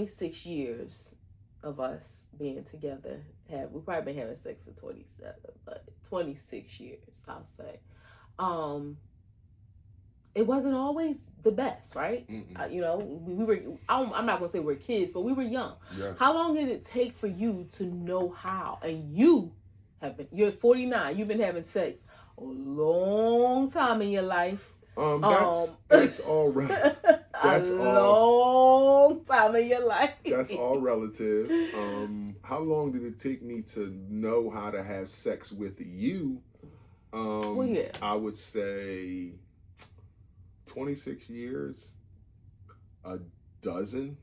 6 years of us being together. We probably been having sex for 27, but 26 years, I'll say. Um, it wasn't always the best, right? We were. I'm not gonna say we're kids, but we were young. Yes. How long did it take for you to know how? And you have been. You're 49. You've been having sex a long time in your life. That's all right. That's a long time in your life. That's all relative. How long did it take me to know how to have sex with you? I would say 26 years, a dozen.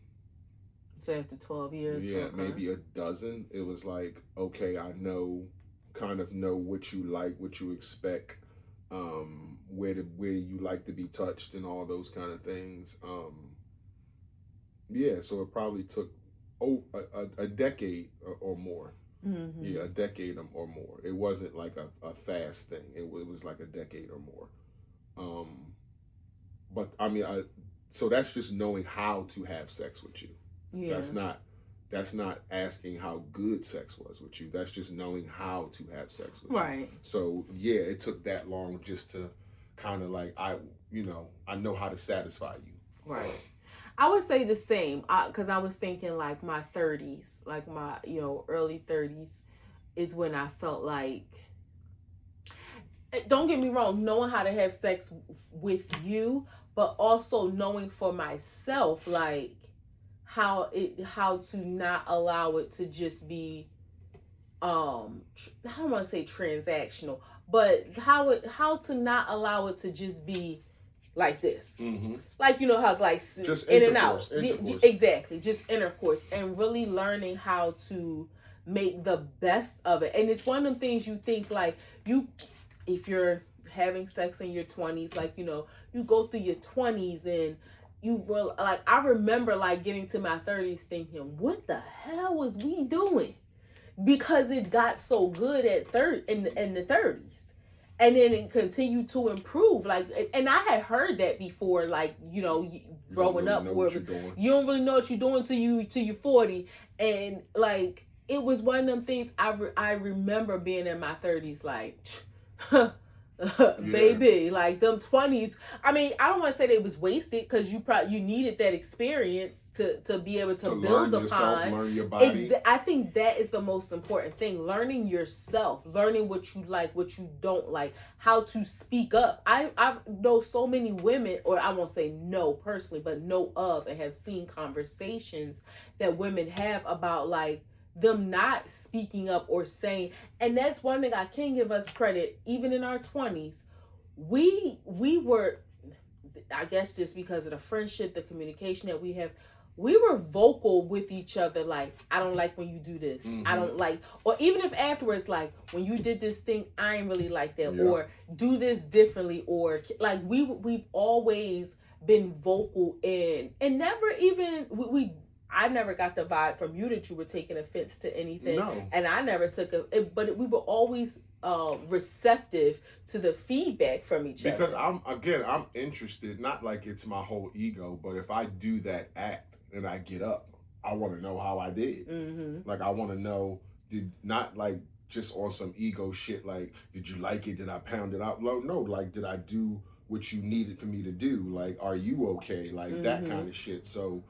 So after 12 years? Yeah, okay. Maybe a dozen. It was like, okay, I kind of know what you like, what you expect, where you like to be touched and all those kind of things. Yeah, so it probably took a decade or more. Mm-hmm. Yeah, a decade or more. It wasn't like a fast thing. It was like a decade or more. But I mean, so that's just knowing how to have sex with you. Yeah. That's not asking how good sex was with you. That's just knowing how to have sex with you. Right. So yeah, it took that long just to kind of like I know how to satisfy you. Right. I would say the same, because I was thinking like my 30s, like my early 30s is when I felt like, don't get me wrong, knowing how to have sex with you, but also knowing for myself like how to not allow it to just be I don't want to say transactional, but how to not allow it to just be like this. Mm-hmm. Like how like just in and out. Intercourse. Exactly, just intercourse, and really learning how to make the best of it. And it's one of them things you think like if you're having sex in your 20s, like you go through your 20s and you will like, I remember like getting to my 30s thinking, what the hell was we doing? Because it got so good at in the 30s. And then it continued to improve. Like, and I had heard that before, like, growing up, where you don't really know what you're doing till you're 40. And like, it was one of them things I remember being in my 30s, like, baby, like them 20s. I mean, I don't want to say they was wasted, because you needed that experience to be able to build upon. Learn your body. I think that is the most important thing. Learning yourself, learning what you like, what you don't like, how to speak up. I know so many women, or I won't say know personally, but know of and have seen conversations that women have about like them not speaking up or saying. And that's one thing I can give us credit. Even in our 20s, we were, I guess just because of the friendship, the communication that we have, we were vocal with each other. Like, I don't like when you do this. Mm-hmm. I don't like, or even if afterwards, like, when you did this thing, I ain't really like that. Yeah. Or do this differently. Or like, we've always been vocal and never even, I never got the vibe from you that you were taking offense to anything. No. And I never took but we were always receptive to the feedback from each other. Because I'm interested, not like it's my whole ego, but if I do that act and I get up, I want to know how I did. Mm-hmm. Like, I want to know, not like just on some ego shit, like, did you like it? Did I pound it out? No, like, did I do what you needed for me to do? Like, are you okay? Like, mm-hmm. that kind of shit. So,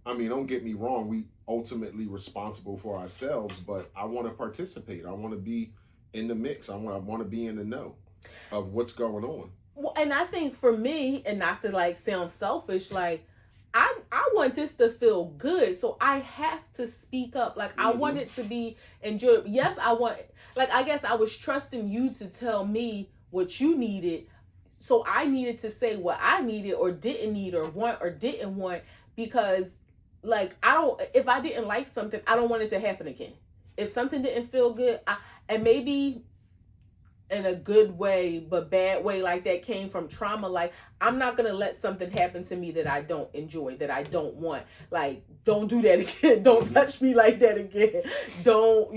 I mean, don't get me wrong. We ultimately responsible for ourselves, but I want to participate. I want to be in the mix. I want to be in the know of what's going on. Well, and I think for me, and not to like sound selfish, like I want this to feel good, so I have to speak up. Like, mm-hmm. I want it to be enjoyable. Yes, I guess I was trusting you to tell me what you needed, so I needed to say what I needed or didn't need or want or didn't want, because like, if I didn't like something, I don't want it to happen again. If something didn't feel good, and maybe in a good way, but bad way, like that came from trauma, like, I'm not going to let something happen to me that I don't enjoy, that I don't want. Like, don't do that again. Don't touch me like that again. Don't,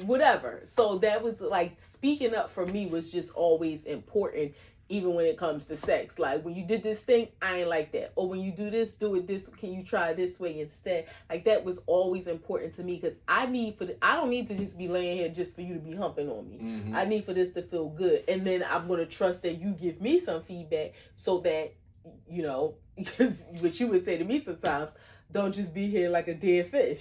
whatever. So that was like, speaking up for me was just always important even when it comes to sex. Like, when you did this thing, I ain't like that. Or when you do it this, can you try this way instead? Like, that was always important to me, because I don't need to just be laying here just for you to be humping on me. Mm-hmm. I need for this to feel good. And then I'm going to trust that you give me some feedback, so that, because what you would say to me sometimes, don't just be here like a dead fish.